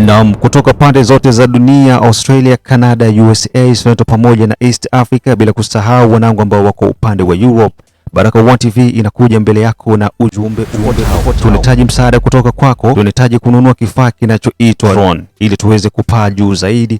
Naam, kutoka pande zote za dunia, Australia, Canada, USA, Soneto pamoja na East Africa, bila kusahau wanangu ambao wako upande wa Europe. Baraka1 TV inakuja mbele yako na ujumbe ufuatao. Tunahitaji msaada kutoka kwako. Tunahitaji kununua kifaa kinachoitwa drone ili tuweze kupaa juu zaidi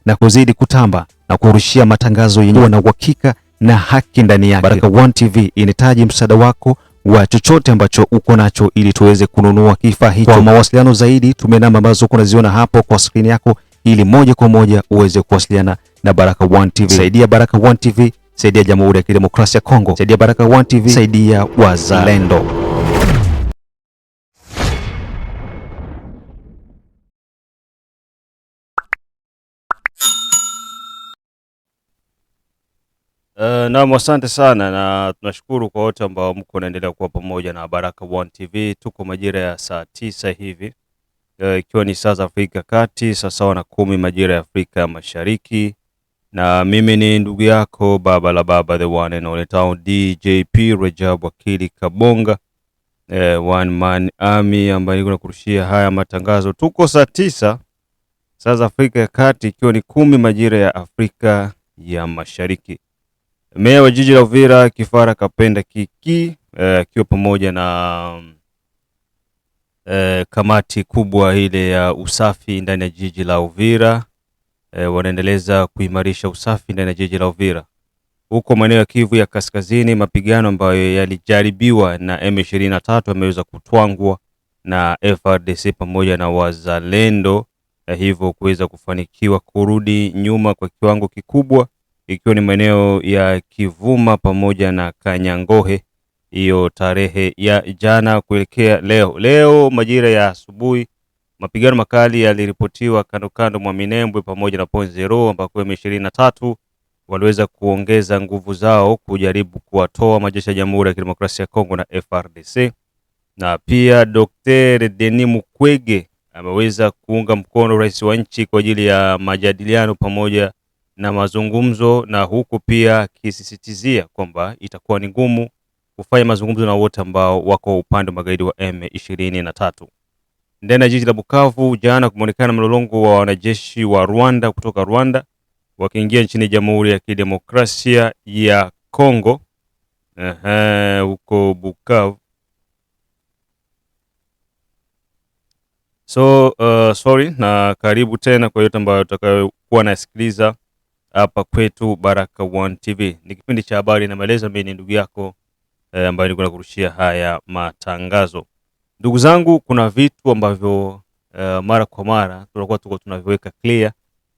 na kuzidi kutamba na kurushia matangazo yenye na uhakika na haki ndani yake. Baraka1 TV inahitaji msaada wako wa chochote ambacho uko nacho ili tuweze kununua kifaa hicho. Kwa mawasiliano zaidi tumia namba ambazo unaziona hapo kwa screen yako ili moja kwa moja uweze kuwasiliana na Baraka1 TV. Saidia Baraka1 TV, saidia Jamhuri ya Kidemokrasia ya Kongo, saidia Baraka1 TV, saidia wazalendo. Naam, asante sana na tunashukuru kwa wote ambao mko naendelea kuwa pamoja na Baraka1 TV. Tuko majira ya saa 9 hivi, ikiwa ni saa za Afrika Kati, sawa na 10 majira ya Afrika Mashariki, na mimi ni ndugu yako baba la baba, the one and only town DJP Rajab Wakili Kabonga, one man army, ambaye niko nakurushia haya matangazo. Tuko saa 9 saa za Afrika ya Kati, ikiwa ni 10 majira ya Afrika ya Mashariki. Meya wa jiji la Uvira Kifara Kapenda Kiki akiwa pamoja na kamati kubwa ile ya usafi ndani ya jiji la Uvira wanaendeleza kuimarisha usafi ndani ya jiji la Uvira. Huko maeneo ya Kivu ya Kaskazini, mapigano ambayo yalijaribiwa na M23 yameweza kutwangwa na FRDC pamoja na wazalendo, hivyo kuweza kufanikiwa kurudi nyuma kwa kiwango kikubwa, ikiwa ni maeneo ya Kivuma pamoja na Kanyangohe. Hiyo tarehe ya jana kuelekea leo majira ya asubuhi, mapigano makali yaliripotiwa kando mwa Minembwe pamoja na Point Zero, ambako M23 waliweza kuongeza nguvu zao kujaribu kuwatoa majeshi ya Jamhuri ya Kidemokrasia ya Kongo na FRDC. Na pia Dr. Denis Mukwege ameweza kuunga mkono rais wa nchi kwa ajili ya majadiliano pamoja na mazungumzo, na huku pia kisisitizia kwamba itakuwa ni ngumu kufanya mazungumzo na wote ambao wako upande wa magaidi wa M23. Ndani ya jiji la Bukavu jana kumonekana mlolongo wa wanajeshi wa Rwanda kutoka Rwanda wakiingia nchini Jamhuri ya Kidemokrasia ya Kongo. Huko Bukavu. Sorry na karibu tena kwa yote ambayo utakayokuwa nasikiliza hapa kwetu Baraka1 TV. Ni kipindi cha habari na maelezo. Mimi ni ndugu yako ambaye niko nakurushia haya matangazo. Ndugu zangu, kuna vitu ambavyo mara kwa mara tunakuwa tunaviweka clear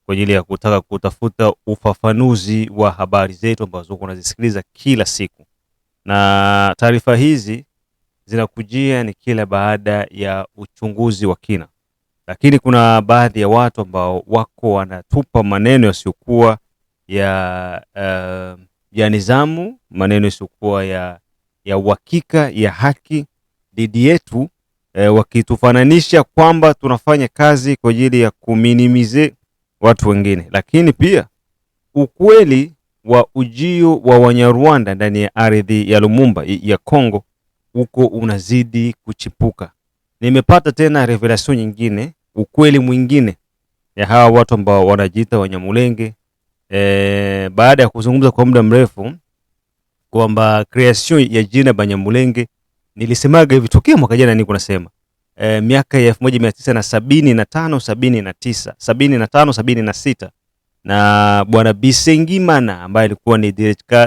kwa ajili ya kutaka kutafuta ufafanuzi wa habari zetu ambazo unazisikiliza kila siku. Na taarifa hizi zinakujia ni kila baada ya uchunguzi wa kina. Lakini kuna baadhi ya watu ambao wako wanatupa maneno yasiyokuwa ya nizamu, maneno yasiyokuwa ya uhakika, ya haki dhidi yetu, wakitufananisha kwamba tunafanya kazi kwa ajili ya kuminimize watu wengine. Lakini pia ukweli wa ujio wa Wanyarwanda ndani ya ardhi ya Lumumba ya Kongo huko unazidi kuchipuka. Nimepata tena revelation nyingine, ukweli mwingine ya hawa watu ambao wanajiita Wanyamulenge. Baada ya kuzungumza kwa muda mrefu kwamba creation ya jina Banyamulenge, nilisemaga hivi tokea mwaka jana, niko nasema miaka ya 1975 76 na bwana Bisengimana ambaye alikuwa ni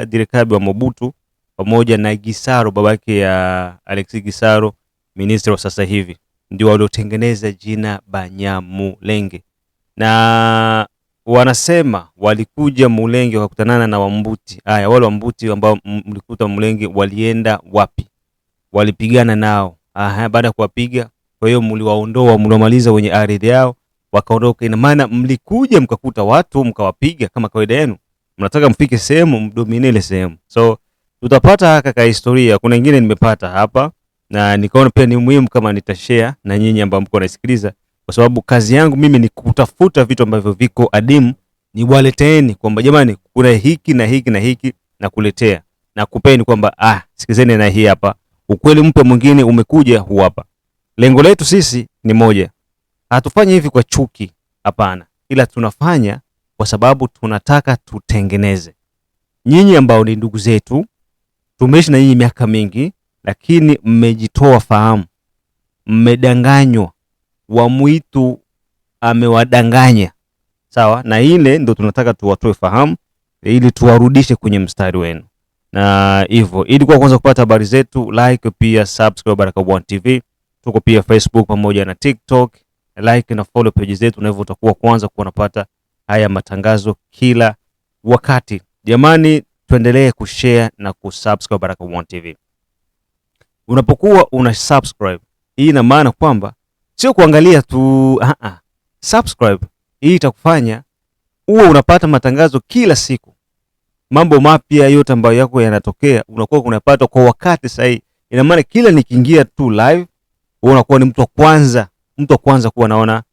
direkabi wa Mobutu pamoja na Gisaro babake ya Alexis Gisaro, minister wa sasa hivi, ndio waliotengeneza jina Banyamulenge. Na wanasema walikuja Mulenge wakakutanana na Wambuti. Wale Wambuti ambao mlikuta Mulenge walienda wapi? Walipigana nao. Baada ya kuwapiga, kwa hiyo mliwaondoa, mliwamaliza wenye ardhi yao, wakaondoka. Ina maana mlikuja mkakuta watu mkawapiga kama kawaida yenu. Mnataka mfike sehemu mdomine ile sehemu. So tutapata haka historia. Kuna nyingine nimepata hapa na nikaona pia ni muhimu kama nitashare na nyinyi ambao mko nasikiliza, kwa sababu kazi yangu mimi ni kutafuta vitu ambavyo viko adimu, ni waleteeni kwamba jamani kuna hiki na hiki na hiki na kuletea na kupeni kwamba sikizeni na hii hapa, ukweli mpya mwingine umekuja huu hapa. Lengo letu sisi ni moja, Hatufanyi hivi kwa chuki, hapana, ila tunafanya kwa sababu tunataka tutengeneze. Nyinyi ambao ni ndugu zetu, tumeishi na nyinyi miaka mingi, lakini mmejitoa fahamu, mmedanganywa, wa mwitu amewadanganya, sawa? Na ile ndio tunataka tuwatoe fahamu ili tuwarudishe kwenye mstari wenu. Na hivyo ili kwa kwanza kupata habari zetu, like pia subscribe Baraka1 TV. Tuko pia Facebook pamoja na TikTok. Like na follow page zetu, na hivyo utakuwa kwanza kuwa unapata haya matangazo kila wakati. Jamani, tuendelee kushare na kusubscribe Baraka1 TV. Unapokuwa una subscribe, hii ina maana kwamba sio kuangalia tu, subscribe hii itakufanya uwe unapata matangazo kila siku. Mambo mapya yote ambayo yako yanatokea unakuwa unapata kwa wakati sahihi. Ina maana kila nikiingia tu live, wewe unakuwa ni mtu wa kwanza kuwa naona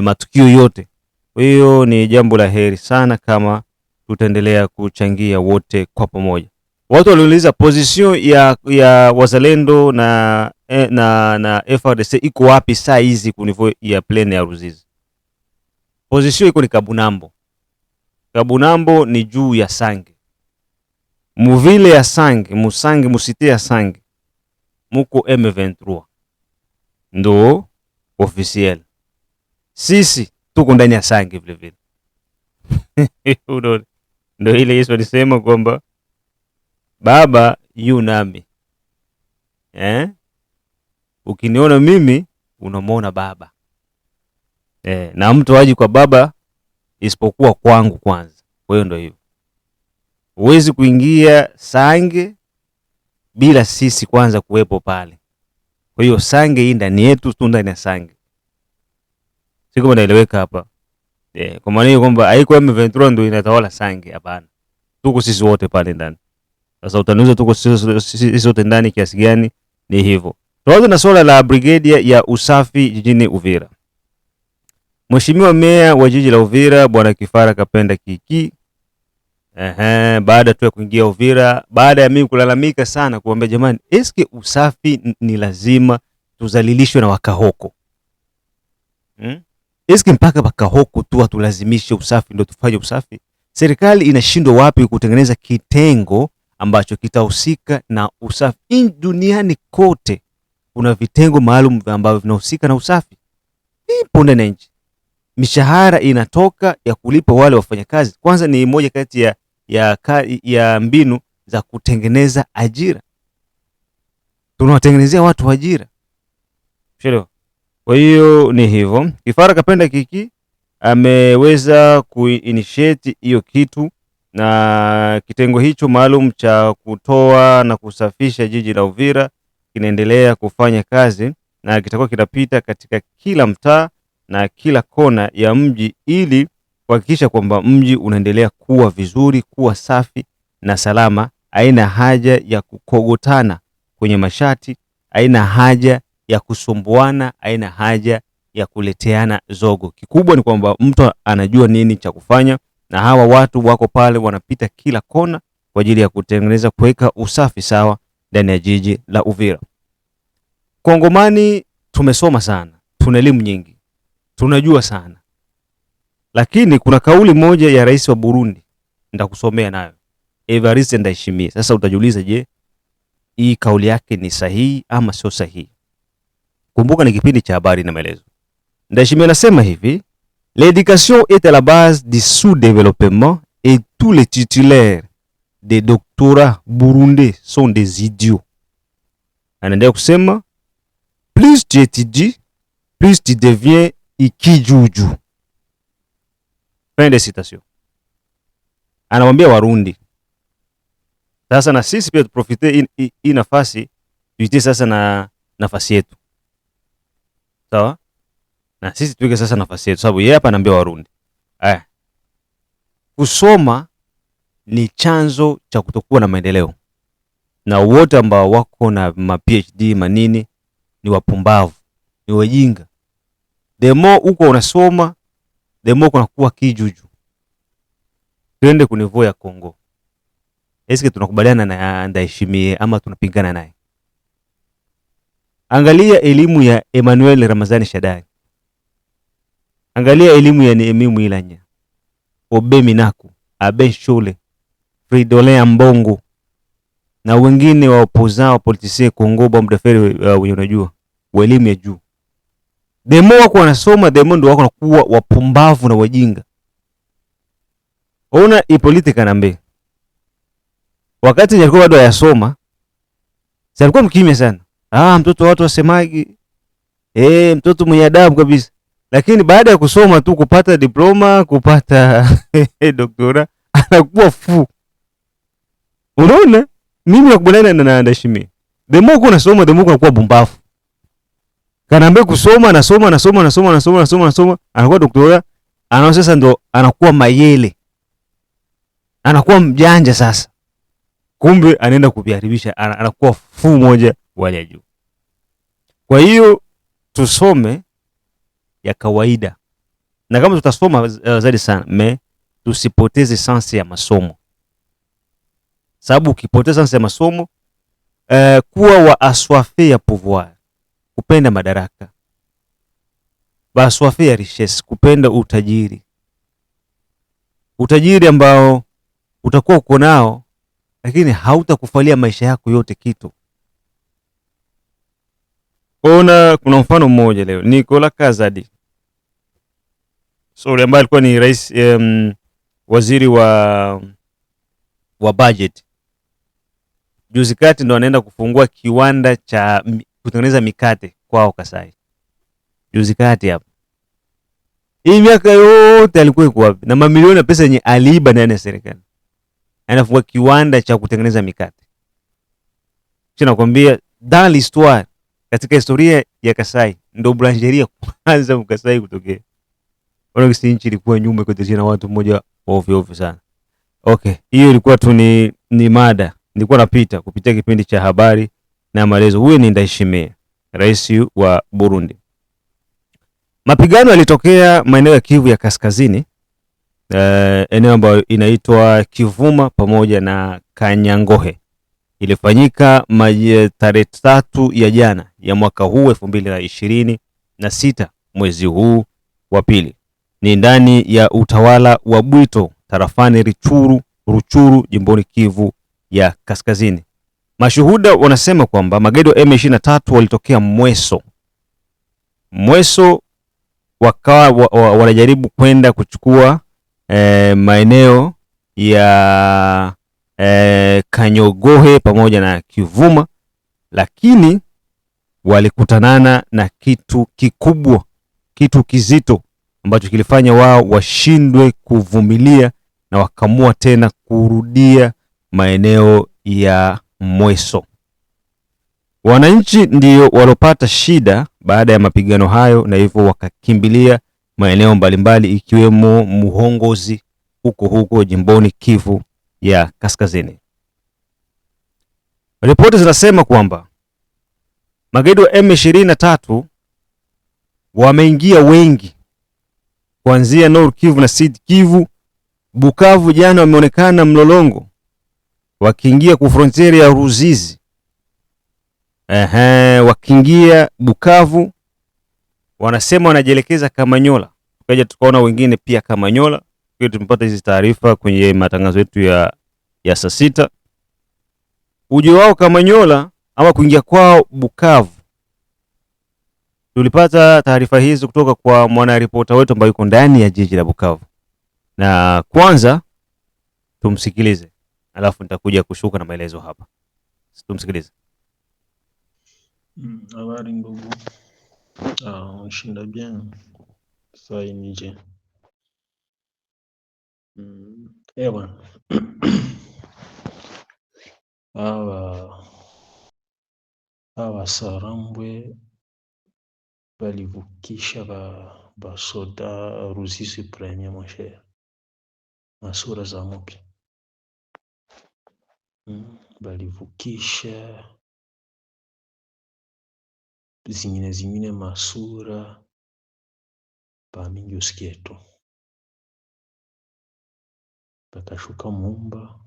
matukio yote. Kwa hiyo ni jambo la heri sana kama tutaendelea kuchangia wote kwa pamoja. Watu waliuliza position ya wazalendo na FARDC iko wapi saa hizi ku niveau ya plaine ya Ruzizi. Position iko ni Kabunambo. Kabunambo ni juu ya Sange. Muvile ya Sange, Musange, musite ya Sange, muko M23. Ndo officiel. Sisi tuko ndani ya Sange vile vile. Ndo ile Yesu alisema kwamba Baba yu nami. Ukiniona mimi unamwona Baba. Na mtu haji kwa Baba isipokuwa kwangu kwanza. Kwa hiyo ndo hivyo. Huwezi kuingia Sange bila sisi kwanza kuwepo pale. Kwa hiyo Sange hii ndani yetu, tu ndani ya Sange. Siko mnaeleweka hapa. Kwa maana hiyo kwamba haiko M23 ndio inatawala Sange, hapana. Tuko sisi wote pale ndani. Sasa utaniuliza tuko sisi wote ndani kiasi gani? Ni hivyo. Tuanze na swala la brigade ya usafi jijini Uvira. Mheshimiwa Meya wa jiji la Uvira Bwana Kifara Kapenda Kiki, baada tu ya kuingia Uvira, baada ya mimi kulalamika sana kuambia jamani, eske usafi ni lazima tuzalilishwe na wakahoko? Eske mpaka wakahoko tu atulazimishe usafi ndio tufanye usafi? Serikali inashindwa wapi kutengeneza kitengo ambacho kitahusika na usafi? Duniani kote kuna vitengo maalum ambavyo vinahusika na usafi. Ponde na nchi. Mishahara inatoka ya kulipa wale wafanyakazi. Kwanza ni moja kati ya mbinu za kutengeneza ajira. Tunawatengenezea watu ajira. Shelo. Kwa hiyo ni hivyo. Kifara Kapenda Kiki ameweza kuinitiate hiyo kitu, na kitengo hicho maalum cha kutoa na kusafisha jiji la Uvira kinaendelea kufanya kazi, na kitakuwa kinapita katika kila mtaa na kila kona ya mji ili kuhakikisha kwamba mji unaendelea kuwa vizuri, kuwa safi na salama. Haina haja ya kukogotana kwenye mashati, haina haja ya kusumbuana, haina haja ya kuleteana zogo. Kikubwa ni kwamba mtu anajua nini cha kufanya, na hawa watu wako pale wanapita kila kona kwa ajili ya kutengeneza, kuweka usafi sawa ndani ya jiji la Uvira. Kongomani tumesoma sana, tuna elimu nyingi, tunajua sana. Lakini kuna kauli moja ya rais wa Burundi nitakusomea nayo, Evariste Ndayishimiye. Sasa utajiuliza, je, hii kauli yake ni sahihi ama sio sahihi? Kumbuka ni kipindi cha habari na maelezo. Ndayishimiye anasema hivi: l'éducation est à la base du sous-développement et tous les titulaires des doctorats burundais sont des idiots. Anaendelea kusema, plus tu étudies, plus tu deviens ikijuju. Fin de citation. Anamwambia Warundi. Sasa na sisi pia tuprofite hii nafasi, tuitie sasa na nafasi yetu. Sawa? Na sisi tuweke sasa nafasi yetu, sababu yeye hapa anaambia Warundi. Kusoma ni chanzo cha kutokuwa na maendeleo. Na wote ambao wako na ma PhD manini ni wapumbavu, ni wajinga. The more uko unasoma, the more kunakuwa kijuju. Twende kunivo ya Kongo. Eske tunakubaliana na Ndayishimiye ama tunapingana naye? Angalia elimu ya Emmanuel Ramazani Shadari. Angalia elimu ya Neemi Mwilanya, Obe Minaku, Abe Shule, Fridolin Ambongo na wengine wa opozao politisie Kongo ba mdaferi unajua wa elimu ya juu. Demo wako wanasoma, demo ndio wako nakuwa wapumbavu na wajinga. Ona ipolitika nambe. Wakati nilikuwa bado yasoma, alikuwa mkimya sana. Mtoto watu wasemagi. Mtoto mwenye adabu kabisa. Lakini baada ya kusoma tu kupata diploma, kupata doktora, anakuwa fu. Unaona? Mimi nakubaliana na Ndayishimiye. Demo uko unasoma, demo uko unakuwa bumbafu. Kanaambia kusoma, anasoma, anakuwa doktora, anaona sasa ndo anakuwa mayele. Anakuwa mjanja sasa. Kumbe anaenda kuviharibisha, anakuwa fu moja wale ya juu. Kwa hiyo tusome ya kawaida. Na kama tutasoma zaidi sana, tusipoteze sense ya masomo. Sababu ukipoteza sense ya masomo, kuwa wa aswafe ya pouvoir, kupenda madaraka. Ba aswafe ya richesse, kupenda utajiri. Utajiri ambao utakuwa uko nao lakini hautakufalia maisha yako yote kitu. Ona kuna mfano mmoja leo, Nicolas Kazadi. Ambaye alikuwa ni rais waziri wa budget. Juzi kati ndo anaenda kufungua kiwanda cha kutengeneza mikate kwao Kasai. Juzi kati hapo. Hii miaka yote alikuwa yuko wapi? Na mamilioni ya pesa yenye aliiba ndani ya serikali. Anafungua kiwanda cha kutengeneza mikate. Kisha nakwambia dans l'histoire, katika historia ya Kasai ndo boulangerie kwanza mkasai kutokea. Ona kisi nchi ilikuwa nyuma kwa tena watu mmoja ovyo sana. Okay, hiyo ilikuwa tu ni mada. Nilikuwa napita kupitia kipindi cha habari na maelezo. Huyu ni Ndayishimiye, rais wa Burundi. Mapigano yalitokea maeneo ya Kivu ya Kaskazini, eneo ambayo inaitwa Kivuma pamoja na Kanyangohe. Ilifanyika tarehe 3 ya jana ya mwaka huu 2026 mwezi huu wa pili. Ni ndani ya utawala wa Bwito tarafani Ruchuru jimboni Kivu ya Kaskazini. Mashuhuda wanasema kwamba magaidi wa M23 walitokea Mweso wakawa wanajaribu kwenda kuchukua maeneo ya Kanyogohe pamoja na Kivuma, lakini walikutanana na kitu kikubwa, kitu kizito ambacho kilifanya wao washindwe kuvumilia na wakamua tena kurudia maeneo ya Mweso. Wananchi ndio walopata shida baada ya mapigano hayo, na hivyo wakakimbilia maeneo mbalimbali ikiwemo Muhongozi huko jimboni Kivu ya Kaskazini. Ripoti zinasema kwamba magaidi wa M23 wameingia wengi kuanzia Nord Kivu na Sud Kivu. Bukavu jana wameonekana mlolongo wakiingia ku frontiere ya Ruzizi. Wakiingia Bukavu wanasema wanajielekeza Kamanyola. Tukaja tukaona wengine pia Kamanyola. Kwa tumepata hizi taarifa kwenye matangazo yetu ya saa 6. Ujio wao Kamanyola ama kuingia kwao Bukavu, tulipata taarifa hizi kutoka kwa mwanaripota wetu ambaye yuko ndani ya jiji la Bukavu. Na kwanza tumsikilize, alafu nitakuja kushuka na maelezo hapa. Tumsikilize. Habari ndugu. Shinda bien. Saa hii nije. Ewa. Hawa Sarambwe balivukisha basoda Ruzizi premier mon cher. Masura za mupya. Balivukisha zingine masura pamingi usikie tu. Bakashuka Mumba,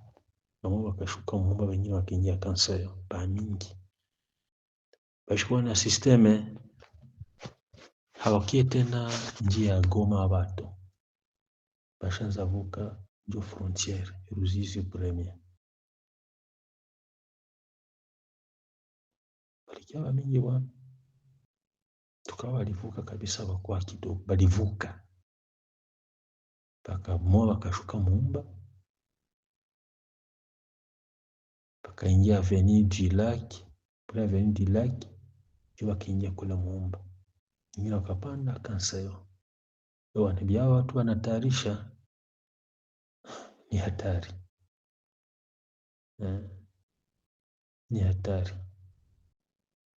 bakashuka Mumba, wengine wakaingia Kansai pamingi. Bashikuwa na systeme hawakie tena njia ya Goma. Abato bashanza vuka njo frontiere Ruzizi premier balikia bamingi bwana, tukawa balivuka kabisa, bakwa kidogo balivuka paka mmoja bakashuka Muumba bakaingia avenue du Lac, pale avenue du Lac njo bakaingia kula Muumba, ingine wakapanda Kanseo. Bwana bia watu wanatayarisha ni hatari ni hatari.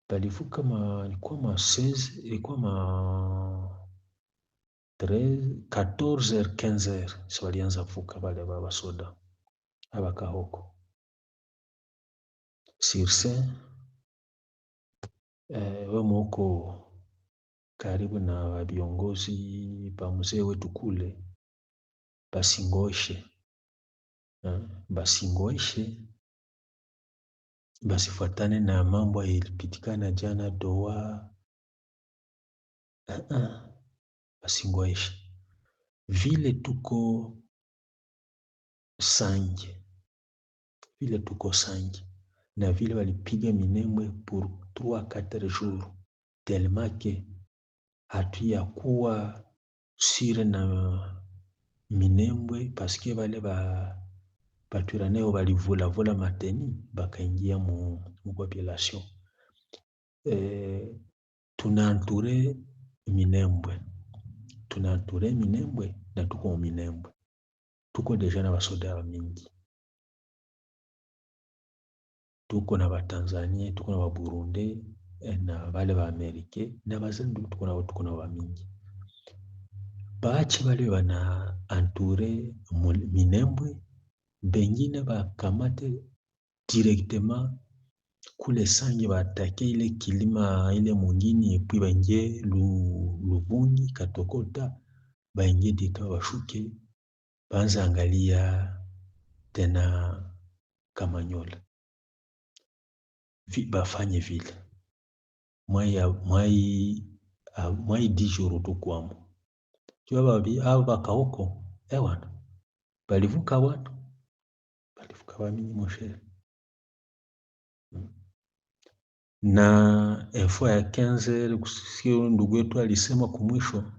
Balivuka ilikuwa ma 16, ilikuwa ma 13, 14h 15h si walianza vuka wale baba soda abakahoko sirse. We mwoko karibu na viongozi pa mzee wetu kule, basingoeshe basifuatane na mambo ilipitikana jana Doha. Basingoeshe vile tuko Sange, na vile walipiga Minembwe pour 3-4 jours tellement que hatuyakuwa sire na Minembwe paske bale baturaneo balivula mateni bakaingia mu population. Tunaanture Minembwe na tuko Minembwe, tuko deja na basoda mingi, tuko na Batanzania, tuko na Baburundi na bale ba Amerike na bazungu, tuko na bamingi. Baachi bale bana anture Minembwe, bengine bakamate directement kule Sange, baatake ile kilima ile mwingine, epi baingie Lubungi Katokota, baingie dita bashuke banza angalia tena Kamanyola. Bafanye vile mwai 10 jours tukwamo kiwa babi abo bakahoko ewana balivuka bamingi moshere. Na info ya 15h kusikia ndugu yetu alisema kumwisho,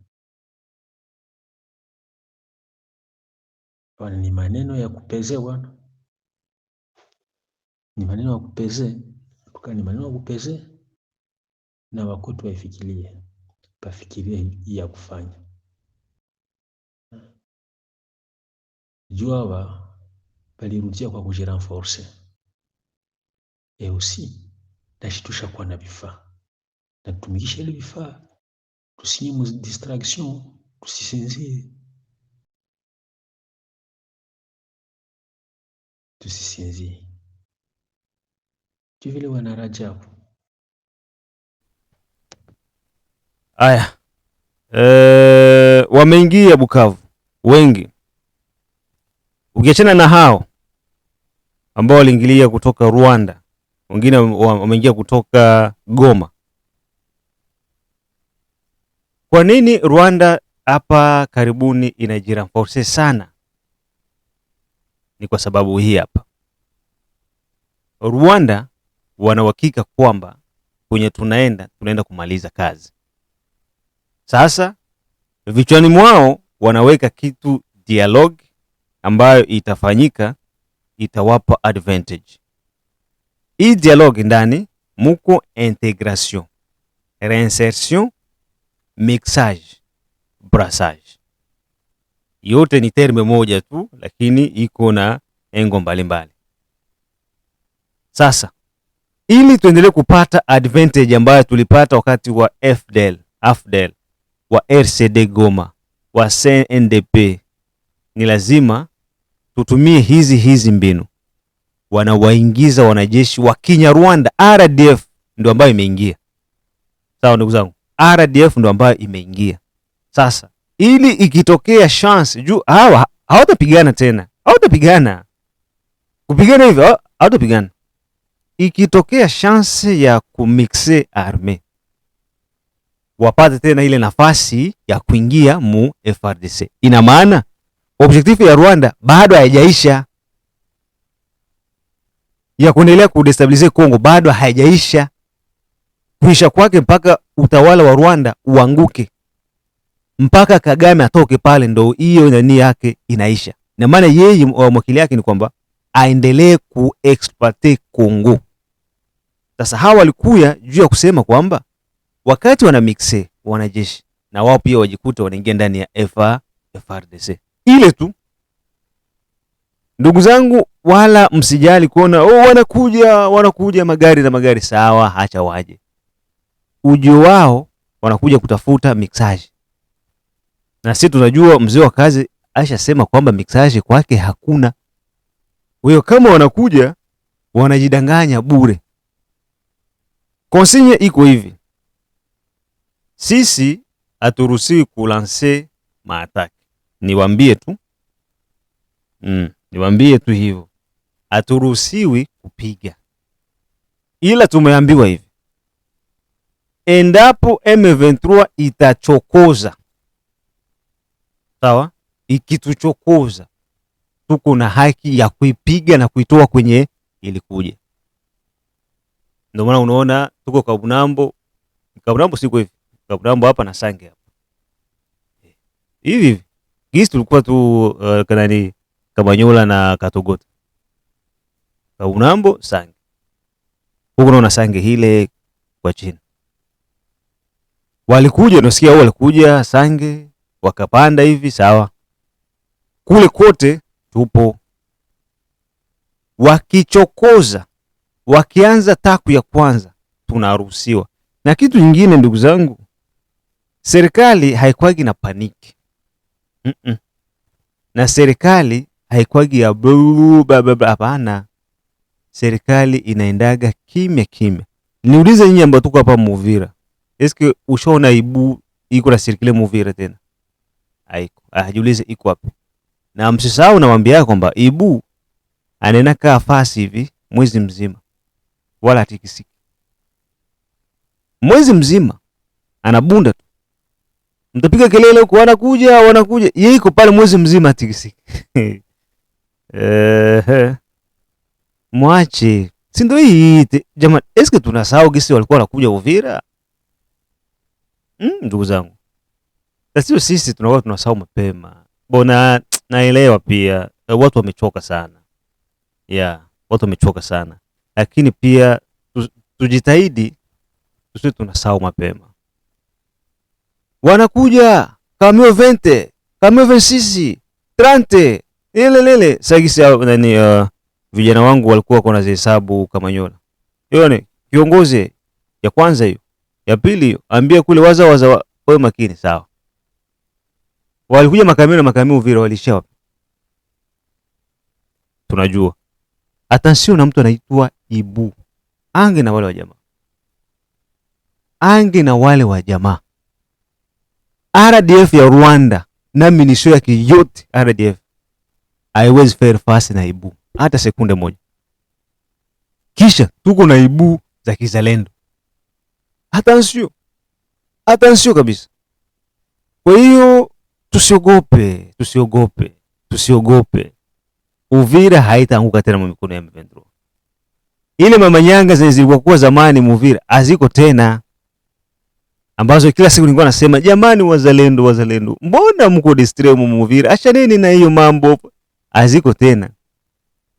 ni maneno ya kupeze bwana, ni maneno ya kupeze, ni maneno ya kupeze, na wakutu bafikirie ya kufanya. Jua balirudia kwa kujirenforce aussi nashitusha kwa na vifaa na tumikisha ile vifaa, tusinye mu distraction, tusisinzie vile wana Rajabu. Aya, wameingia Bukavu wengi, ukiachana na hao ambao waliingilia kutoka Rwanda, wengine wameingia kutoka Goma. Kwa nini Rwanda hapa karibuni inajirenforce sana? Ni kwa sababu hii hapa. Rwanda wana uhakika kwamba kwenye tunaenda kumaliza kazi. Sasa vichwani mwao wanaweka kitu dialogue ambayo itafanyika, itawapa advantage. Hii dialogue ndani muko integration, reinsertion, mixage, brassage. Yote ni terme moja tu, lakini iko na engo mbalimbali. Sasa ili tuendelee kupata advantage ambayo tulipata wakati wa AFDEL, wa RCD Goma, wa CNDP, ni lazima tutumie hizi mbinu. Wanawaingiza wanajeshi wa Kinyarwanda, RDF ndio ambayo imeingia. Sawa ndugu zangu, RDF ndio ambayo imeingia. Sasa ili ikitokea chance juu hawa hawatapigana tena, kupigana hivyo hawatapigana. Ikitokea chance ya kumixe arme, wapate tena ile nafasi ya kuingia mu FARDC. Ina maana objective ya Rwanda bado haijaisha, ya kuendelea kudestabilize Kongo bado haijaisha. Kuisha kwake mpaka utawala wa Rwanda uanguke, mpaka Kagame atoke pale, ndo hiyo nani yake inaisha. Na maana yeye mwakili yake ni kwamba aendelee kuexploit Kongo. Sasa hawa walikuya juu ya kusema kwamba wakati wana mixe wanajeshi na wao pia wajikuta wanaingia ndani ya FARDC. Ile tu ndugu zangu, wala msijali kuona wanakuja magari na magari. Sawa, acha waje. Ujio wao wanakuja kutafuta mixage. Na sisi tunajua mzee wa kazi ashasema kwamba mixage kwake hakuna. Wao kama wanakuja wanajidanganya bure. Konsigne iko hivi. Sisi haturuhusiwi kulanse maataki. Niwaambie tu hivyo. Haturuhusiwi kupiga. Ila tumeambiwa hivi. Endapo M23 itachokoza, sawa? Ikituchokoza, tuko na haki ya kuipiga na kuitoa kwenye ilikuja. Ndio maana unaona tuko Kabunambo siko hivi. Kabunambo hapa na Sange hapa. Hivi gisi tulikuwa tu kanani Kamanyola na Katogota. Kabunambo Sange. Huko unaona Sange hile kwa chini. Walikuja, unasikia walikuja Sange wakapanda hivi, sawa. Kule kote tupo. Wakichokoza, wakianza taku ya kwanza, tunaruhusiwa. Na kitu kingine ndugu zangu, serikali haikwagi na paniki. Na serikali haikwagi ya hapana. Serikali inaendaga kimya kimya. Niulize nyinyi ambao tuko hapa Muvira. Eske ushaona Ibu iko na serikali Muvira tena? Haiko. Hajiulize iko wapi. Na msisahau nawaambia kwamba Ibu anena kaa fasi hivi mwezi mzima. Wala hatikisiki. Mwezi mzima anabunda tu. Mtapiga kelele huko wanakuja. Yeye iko pale mwezi mzima hatikisiki. Mwache. Si ndio hii jamani, eske tunasahau gisi walikuwa wanakuja Uvira? Ndugu zangu. Sasa sisi tunakuwa tunasahau mapema. Bona naelewa pia watu wamechoka sana. Watu wamechoka sana. Lakini pia tujitahidi tusiwe tunasahau mapema. Wanakuja kamio 20, kamio 26, 30. Lele sagisi nani vijana wangu walikuwa kwa nazihesabu Kamanyola. Yone kiongozi ya kwanza hiyo. Ya pili hiyo, ambia kule waza wewe makini, sawa. Walikuja makamio Uvira walisha. Tunajua. Attention na mtu anaitwa Ibu. Ange na wale wa jamaa. RDF ya Rwanda na minisho yake yote RDF haiwezi fair fast na Ibu hata sekunde moja. Kisha tuko na Ibu za kizalendo. Attention kabisa. Kwa hiyo tusiogope. Uvira haitaanguka tena mikono ya M23. Ile mamanyanga zilizokuwa zamani Uvira haziko tena, ambazo kila siku nilikuwa nasema jamani, wazalendo, mbona mko distremu Uvira? Acha nini na hiyo mambo, haziko tena.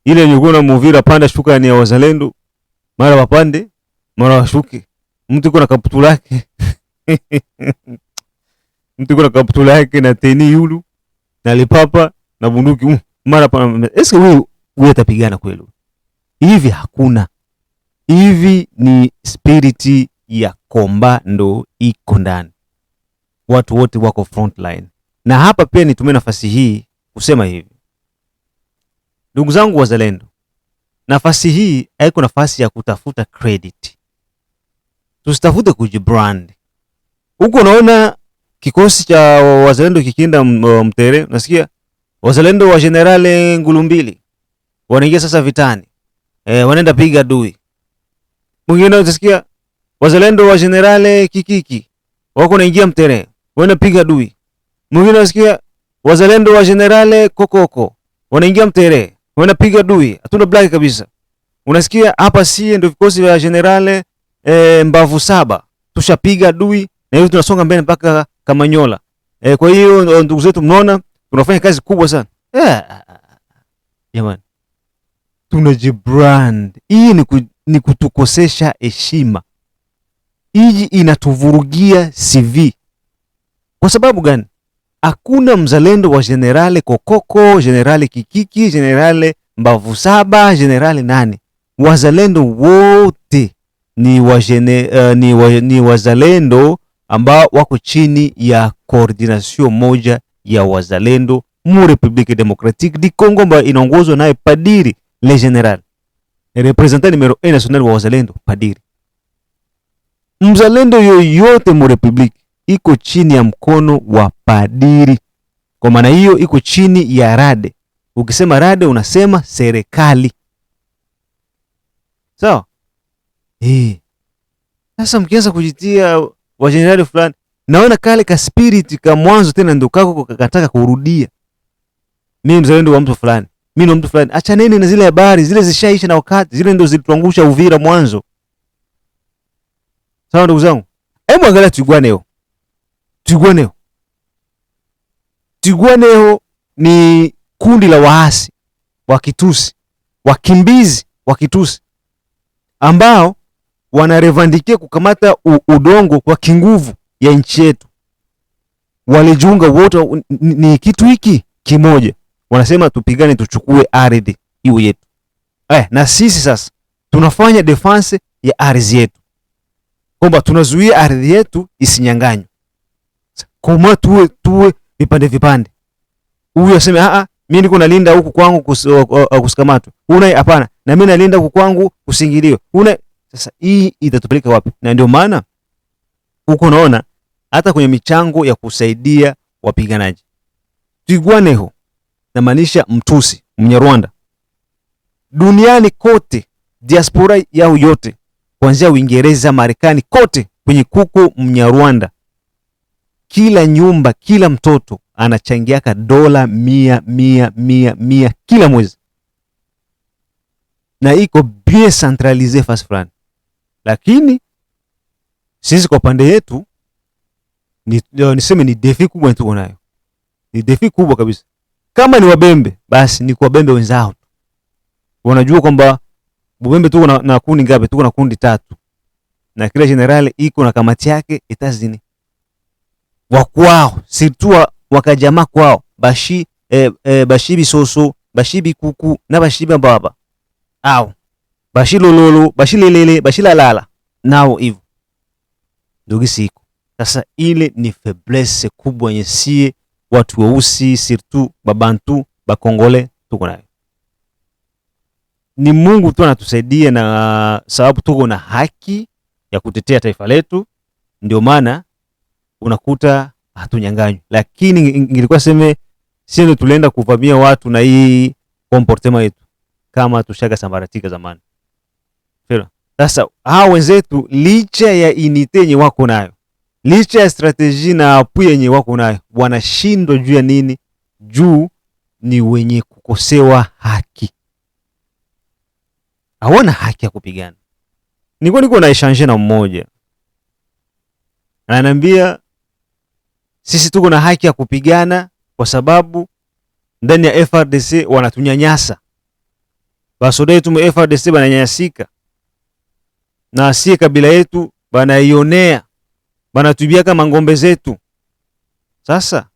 Ile nilikuwa na Uvira panda shuka ni ya wazalendo, mara wapande mara washuke. Mtu yuko na kaputu lake na teni yulu na lipapa na bunduki mara pa. Eske wewe atapigana kweli? Hivi hakuna. Hivi ni spirit ya komba ndo iko ndani. Watu wote wako front line. Na hapa pia nitumie nafasi hii kusema hivi. Ndugu zangu wazalendo, nafasi hii haiko nafasi ya kutafuta credit. Tusitafute kujibrand. Huko unaona kikosi cha wazalendo kikinda Mtere, unasikia wazalendo wa General Ngulumbili wanaingia sasa vitani. Wanaenda piga adui. Mwingine unasikia wazalendo wa General Kikiki wako naingia mtere, wanapiga dui. Mwingine unasikia wazalendo wa generale kokoko wanaingia mtere, wanapiga dui, hatuna black kabisa. Unasikia hapa si ndio vikosi vya generale mbavu saba, tushapiga dui na hiyo tunasonga mbele mpaka Kamanyola. Kwa hiyo ndugu zetu, mnaona tunafanya kazi kubwa sana. Jamani, tunajibrand. Hii ni kutukosesha heshima. Hii inatuvurugia CV. Kwa sababu gani? Hakuna mzalendo wa generale kokoko, generale kikiki, generale mbavu saba, generale nani. Wazalendo wote ni wazalendo ambao wako chini ya coordination moja ya wazalendo mu Republique Democratique du Congo ambayo inaongozwa naye Padiri le General, representant numero 1 national wa wazalendo Padiri. Mzalendo yoyote mu Republique iko chini ya mkono wa Padiri. Kwa maana hiyo iko chini ya rade. Ukisema rade unasema serikali. Sawa? Sasa mkianza kujitia wa generali fulani, naona kale ka spirit ka mwanzo tena ndo kako kakataka kurudia. Mimi mzalendo wa mtu fulani, mimi ni mtu fulani. Acha nene na zile habari, zile zishaisha na wakati, zile ndo zilituangusha Uvira mwanzo. Sawa ndugu zangu? Hebu angalia Twirwaneho. Twirwaneho ni kundi la waasi wa Kitusi, wakimbizi wa Kitusi ambao wanarevendikia kukamata udongo kwa kinguvu ya nchi yetu. Walijiunga wote, ni kitu hiki kimoja. Wanasema tupigane tuchukue ardhi iwe yetu. Na sisi sasa tunafanya defense ya ardhi yetu, kwamba tunazuia ardhi yetu isinyanganywe. Kama tuwe vipande. Huyu aseme mimi niko nalinda huku kwangu kusikamatwe. Una hapana, na mimi nalinda huku kwangu kusingiliwe. Sasa hii itatupeleka wapi? Na ndio maana huko naona hata kwenye michango ya kusaidia wapiganaji, Twirwaneho na maanisha mtusi, Mnyarwanda duniani kote, diaspora yao yote kuanzia Uingereza, Marekani, kote kwenye kuko Mnyarwanda, kila nyumba, kila mtoto anachangiaka dola 100 kila mwezi, na iko bien centralisé fast fulani. Lakini sisi kwa pande yetu niseme ni defi kubwa tuko nayo. Ni defi kubwa kabisa. Kama ni Wabembe, basi ni kwa Wabembe wenzao. Wanajua kwamba Bubembe tuko na kundi ngapi? Tuko na kundi 3. Na kila generali iko na kamati yake etazini. Wakwao, surtout wakajamaa kwao, bashibi soso, bashibi kuku na bashibi baba. Bashilololo, bashilelele, bashilalala. Nao hivyo. Ndugu siko. Sasa ile ni faiblesse kubwa yenye watu weusi, surtout babantu, bakongole tuko nayo. Ni Mungu tu anatusaidia, na sababu tuko na haki ya kutetea taifa letu, ndio maana unakuta hatunyanganywi. Lakini ingilikuwa sema sisi tulienda kuvamia watu na hii comportement yetu, kama tushaga sambaratika zamani. Sasa hao wenzetu, licha ya unite yenye wako nayo, licha ya strategy na apu yenye wako nayo, wanashindwa juu ya nini? Juu ni wenye kukosewa haki. Hawana haki ya kupigana. Niko na exchange na mmoja, ananiambia sisi tuko na haki ya kupigana kwa sababu ndani ya FRDC wanatunyanyasa. Basoda yetu mu FRDC bananyanyasika, na si kabila yetu banaionea, banatubia kama ngombe zetu. Sasa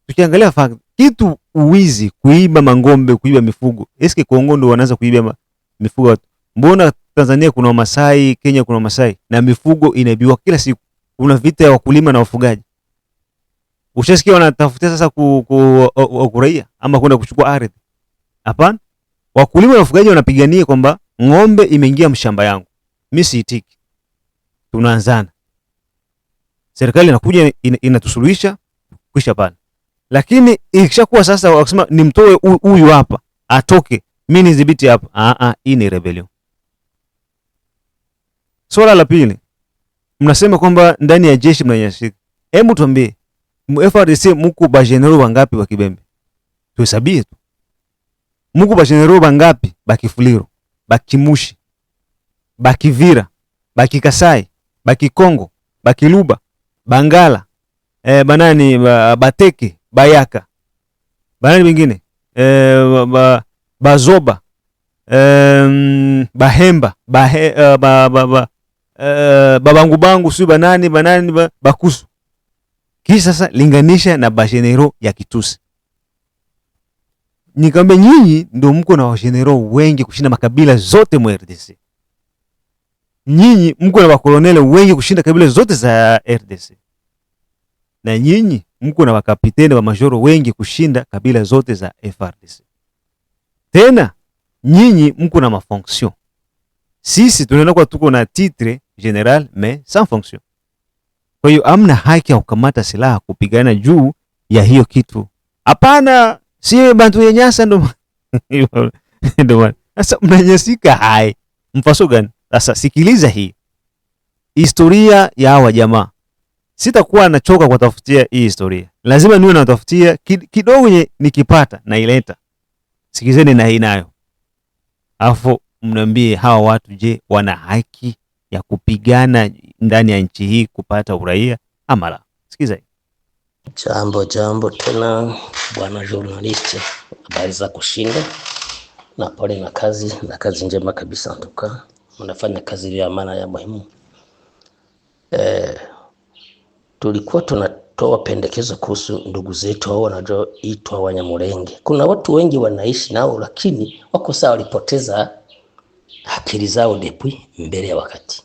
tukiangalia kitu uwizi, kuiba mangombe, kuiba mifugo, eske Kongo ndo wanaanza kuiba mifugo watu? Mbona Tanzania kuna Wamasai, Kenya kuna Wamasai, na mifugo inaibiwa kila siku? Kuna vita ya wakulima na wafugaji. Ushasikia wanatafutia sasa kuraia ama kwenda kuchukua ardhi? Hapana. Wakulima na wafugaji wanapigania kwamba ng'ombe imeingia mshamba yangu, mimi siitiki. Tunaanzana, serikali inakuja inatusuluhisha, kisha pana. Lakini ikishakuwa sasa wakisema nimtoe huyu hapa atoke, mimi nidhibiti hapa, hii ni rebellion. Swala la pili, mnasema kwamba ndani ya jeshi mnanyanyasika. Hebu tuambie, FARDC mko ba general wangapi wa Kibembe? Tuhesabie tu. Mko ba general wangapi ba Kifuliro, ba Kimushi, ba Kivira, ba Kikasai, ba Kikongo, ba Kiluba, Bangala, banani Bateke, Bayaka. Banani wengine? Bazoba, Bahemba, babangu bangu sio banani Bakusu. Kisha sasa linganisha na bajenero ya Kitusi. Nikambe nyinyi ndio mko na wajenero wengi kushinda makabila zote mu RDC. Nyinyi mko na wakolonele wengi kushinda kabila zote za RDC. Na nyinyi mko na wakapiteni wa majoro wengi kushinda kabila zote za FARDC. Tena nyinyi mko na mafonction. Sisi tunaona kwa tuko na titre general mais sans fonction. Kwa hiyo amna haki ya kukamata silaha kupigana juu ya hiyo kitu. Hapana, si bantu ya Nyasa ndo. Ndo. Sasa mnanyasika hai. Mfaso gani? Sasa sikiliza hii. Historia ya hawa jamaa. Sitakuwa nachoka kwa tafutia hii historia. Lazima niwe natafutia kidogo nikipata na ileta. Sikizeni na hii nayo. Alafu mniambie hawa watu je, wana haki ya kupigana ndani ya nchi hii kupata uraia ama la? Sikiza hii. Jambo tena bwana journalist, habari za kushinda na pole na kazi njema kabisa. Nduka mnafanya kazi ya maana ya muhimu. Tulikuwa tunatoa pendekezo kuhusu ndugu zetu hao wanaoitwa Wanyamulenge. Kuna watu wengi wanaishi nao lakini wako sawa, walipoteza akili zao depuis mbele ya wakati.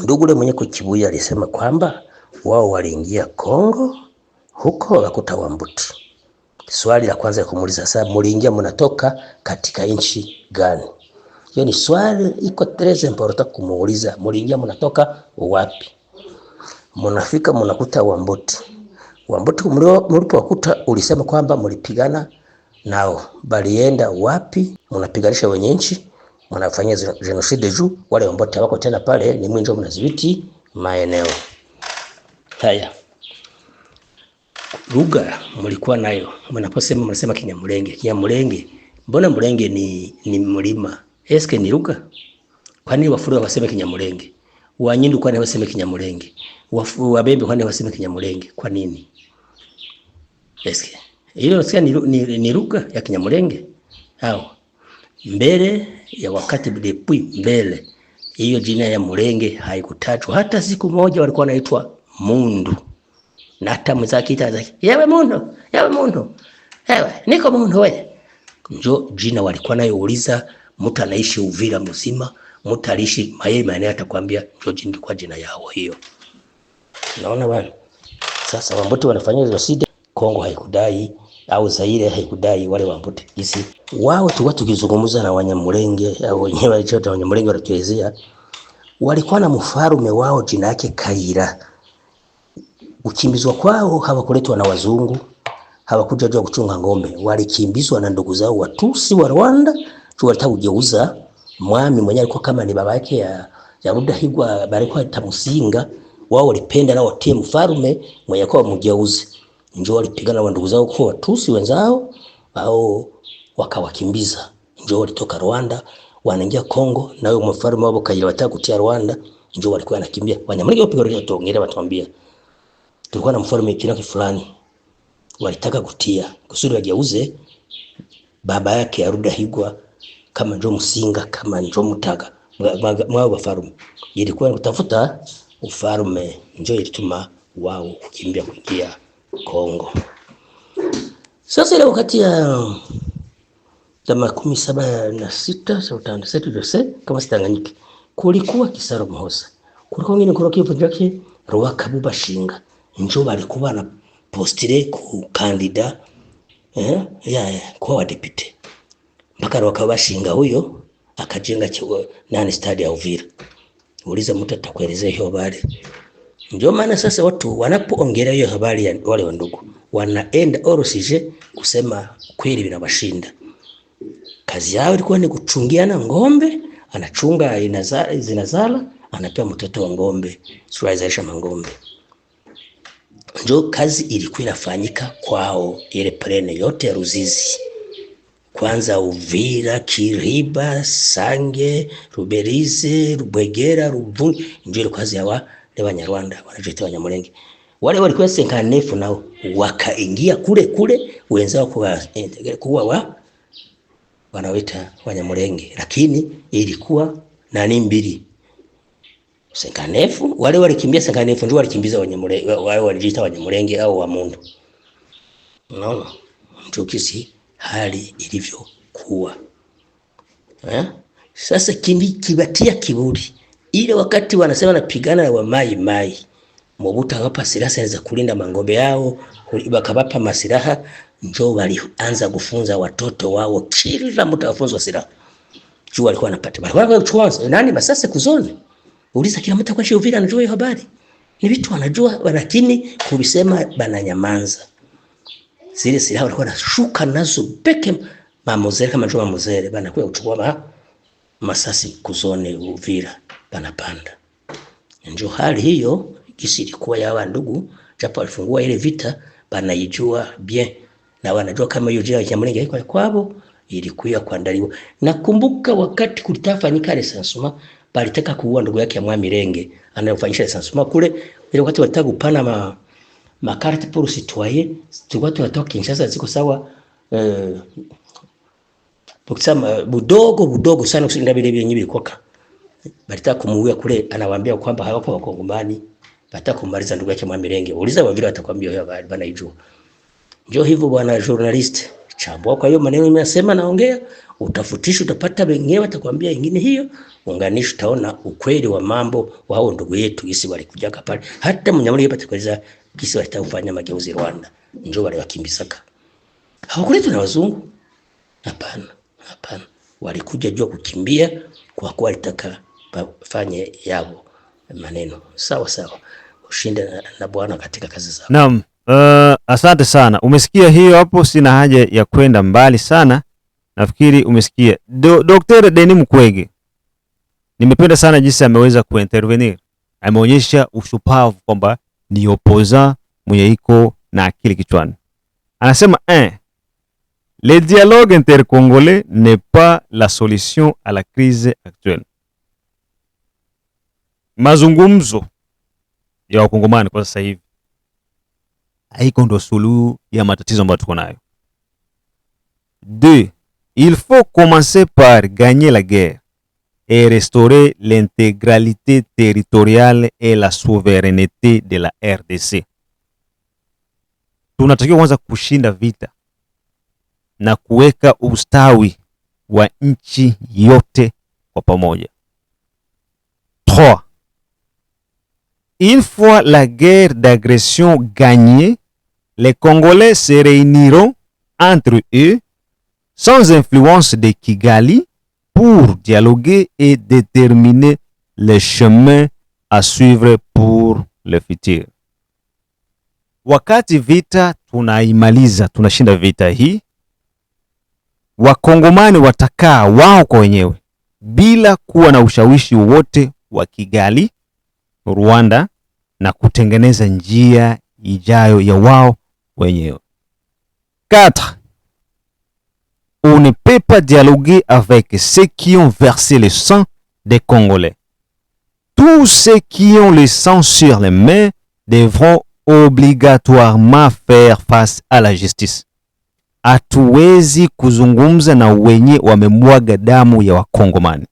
Ndugu yule mwenye kuchibuya alisema kwamba wao waliingia Kongo huko wakakuta Wambuti. Swali la kwanza ya kumuuliza, sasa mliingia mnatoka katika nchi gani? Hiyo ni swali iko très important kumuuliza, mliingia mnatoka wapi? Mnafika mnakuta Wambuti. Wambuti mlipowakuta ulisema kwamba mlipigana nao, balienda wapi? Mnapiganisha wenye nchi, mnafanyia genocide juu wale Wambuti wako tena pale, ni mwinjo mnazibiti maeneo haya. Lugha mlikuwa nayo, mnasema Kinyamulenge. Mbona Mulenge ni mlima? Eske ni lugha? Kwani Wafulira waseme Kinyamulenge? Wanyindu kwani waseme Kinyamulenge? Wabembe kwani waseme Kinyamulenge? Kwa nini? Eske hilo sio ni lugha ya Kinyamulenge? Au mbele ya wakati depuis mbele hiyo jina ya Mulenge haikutajwa hata siku moja. Walikuwa wanaitwa Mundu. Na hata mzaki itaza yewe Mundu, ewe niko Mundu wewe. Njo jina walikuwa nayouliza mtu anaishi Uvira mzima, mtu aliishi maeneo atakwambia njo jina kwa jina yao hiyo. Naona bwana. Sasa Wambuti wanafanya genocide, Kongo haikudai au Zaire haikudai wale Wambuti. Jinsi wao tu watu kizungumza na Wanyamulenge au wenyewe walichota Wanyamulenge walituelezea walikuwa na mfarume wao jina yake Kaira. Ukimbizwa kwao hawakuletwa na wazungu, hawakuja jua kuchunga ngombe, walikimbizwa na ndugu zao Watusi wa Rwanda. Walitaka kugeuza mwami mwenye alikuwa kama ni baba yake ya Rudahigwa, balikuwa tamusinga. Wao walipenda na watie mfarume mwenye kwa mgeuzi. Njoo walipigana na ndugu zao kwa Watusi wenzao au wakawakimbiza. Njoo walitoka Rwanda wanaingia Kongo, na huyo mfarume wao Kaira wataka kutia Rwanda. Njoo walikuwa wanakimbia. Wanyamulenge wapiga rejea tuongea watuambia. Tulikuwa na mfarume kinaki fulani walitaka kutia kusudi wageuze baba yake ya Rudahigwa kama ndio Musinga, kama ndio Mutaga mwao wafarume. Ilikuwa kutafuta ufarume, ndio ilituma wao kukimbia kuingia Kongo. Sasa ile wakati ya 1776 77 Jose kama sitanganyiki, kulikuwa Kisaro Muhoza, kulikuwa ngine kurokia project Rwakabuba Shinga. Njoo balikuwa na postile ku kandida kwa wadepite mpaka Rwakabashinga huyo akajenga nani stadi ya Uvira. Uliza mtu atakuelezea hiyo habari. Ndio maana sasa watu wanapoongelea hiyo habari ya wale wandugu wanaenda orosije kusema kweli vinawashinda. Kazi yao ilikuwa ni kuchungiana ngombe, anachunga zinazala, anapewa mtoto wa ng'ombe, sura zaisha mang'ombe. Ndio kazi ilikuwa inafanyika kwao, ile plane yote ya Ruzizi, kwanza Uvira, Kiriba, Sange, Ruberize, Rubwegera, Ruvungi, ndio ile kazi ya wale Wanyarwanda wanajiita Wanyamulenge. Wale walikuwa senkanefu nao wakaingia kule wenzao kuwa wanaoita Wanyamulenge, lakini ilikuwa nani mbili. Senkanefu wale walikimbia, Senkanefu ndio walikimbiza Wanyamulenge, wao walijiita Wanyamulenge au Wamundu. Unaona mtukisi hali ilivyokuwa. Sasa kibatia kiburi ile wakati wanasema napigana na wa Mai Mobutu akawapa silaha za kulinda mangombe yao, wakawapa masilaha, njoo walianza kufunza watoto wao, kila mtu afunzwa silaha. Juu walikuwa wanapata. Walikuwa kuchukua nani masase kuzoni. Uliza kila mtu kwa Uvira anajua hiyo habari. Ni vitu wanajua, lakini kulisema bananyamanza. Zile silaha walikuwa wanashuka nazo peke mamozele kama njoo mamozele banakuwa kuchukua masasi kuzoni Uvira banapanda. Njoo hali hiyo kisi ilikuwa ya ndugu, japo walifungua ile vita banaijua bien na wanajua kama hiyo jina ya Nyamulenge iko kwao, ilikuwa kuandaliwa. Nakumbuka wakati kulitafanyika recensement, balitaka kuua ndugu yake ya Mwamilenge anayofanyisha recensement kule, ile wakati walitaka kupana makarte pour citoyen, tulikuwa tunatoka Kinshasa ziko sawa tukisema budogo sana kushinda vile vile nyibi koka. Balitaka kumuua kule, anawaambia kwamba hawako Wakongomani, bataka kumaliza ndugu yake Mwamilenge. Uliza Wavira atakwambia hiyo habari bana ijua. Njoo hivyo bwana journalist, chambua kwa hiyo maneno nimesema naongea, utafutisha utapata wengine watakwambia ingine hiyo, unganisha utaona ukweli wa mambo wao ndugu yetu gisi walikuja pale. Hata Mnyamulenge patakweza gisi walitafanya mageuzi Rwanda. Njoo wale wakimbisaka. Hawakuletwa na wazungu. Hapana. Walikuja jua kukimbia kwa kuwa walitaka fanye yao maneno. Sawa. Ushinde na Bwana katika kazi zao. Naam. Asante sana. Umesikia hiyo hapo, sina haja ya kwenda mbali sana. Nafikiri umesikia. Dr. Denis Mukwege. Nimependa sana jinsi ameweza kuintervenir. Ameonyesha ushupavu kwamba ni opposant mwenye iko na akili kichwani. Anasema le dialogue intercongolais n'est pas la solution à la crise actuelle. Mazungumzo ya wakongomani kwa sasa hivi haiko ndo suluhu ya matatizo ambayo tuko nayo. 2. Il faut commencer par gagner la guerre et restaurer l'intégralité territoriale et la souveraineté de la RDC. Tunatakiwa kwanza kushinda vita na kuweka ustawi wa nchi yote kwa pamoja. 3. Une fois la guerre d'agression gagnée, les Congolais se réuniront entre eux sans influence de Kigali pour dialoguer et déterminer le chemin à suivre pour le futur. Wakati vita tunaimaliza, tunashinda vita hii, Wakongomani watakaa wao kwa wenyewe bila kuwa na ushawishi wote wa Kigali, Rwanda, na kutengeneza njia ijayo ya wao wenyewe. 4. On ne peut pas dialoguer avec ceux qui ont versé le sang des Congolais. Tous ceux qui ont le sang sur les mains devront obligatoirement faire face à la justice. Hatuwezi kuzungumza na wenye wamemwaga damu ya Wakongomani.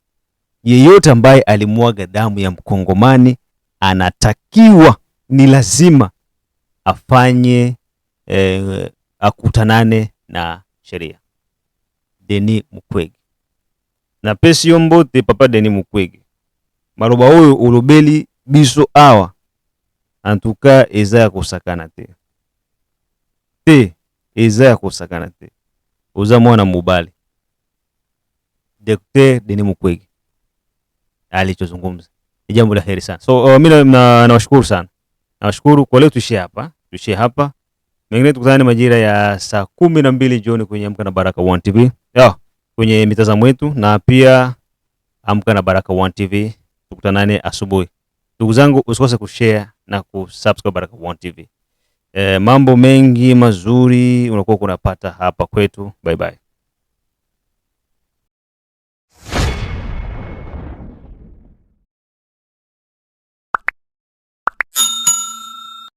Yeyote ambaye alimwaga damu ya Mkongomani anatakiwa, ni lazima afanye akutanane na sheria. Denis Mukwege. Na pesi yombote papa Denis Mukwege. Maroba oyo ulobeli biso awa. Antuka eza ya kusakana te. Eza ya kusakana te. Uza mwana mubali. Dr. Denis Mukwege alichozungumza ni jambo la heri sana. So mimi nawashukuru sana. Nawashukuru kwa leo, tuishie hapa. Mengine tukutane majira ya saa 12 jioni kwenye Amka na Baraka One TV. Kwenye mitazamo yetu, na pia Amka na Baraka One TV. tukutanane asubuhi. Ndugu zangu, usikose kushare na kusubscribe Baraka1 TV. Mambo mengi mazuri unakuwa kunapata hapa kwetu. Bye bye.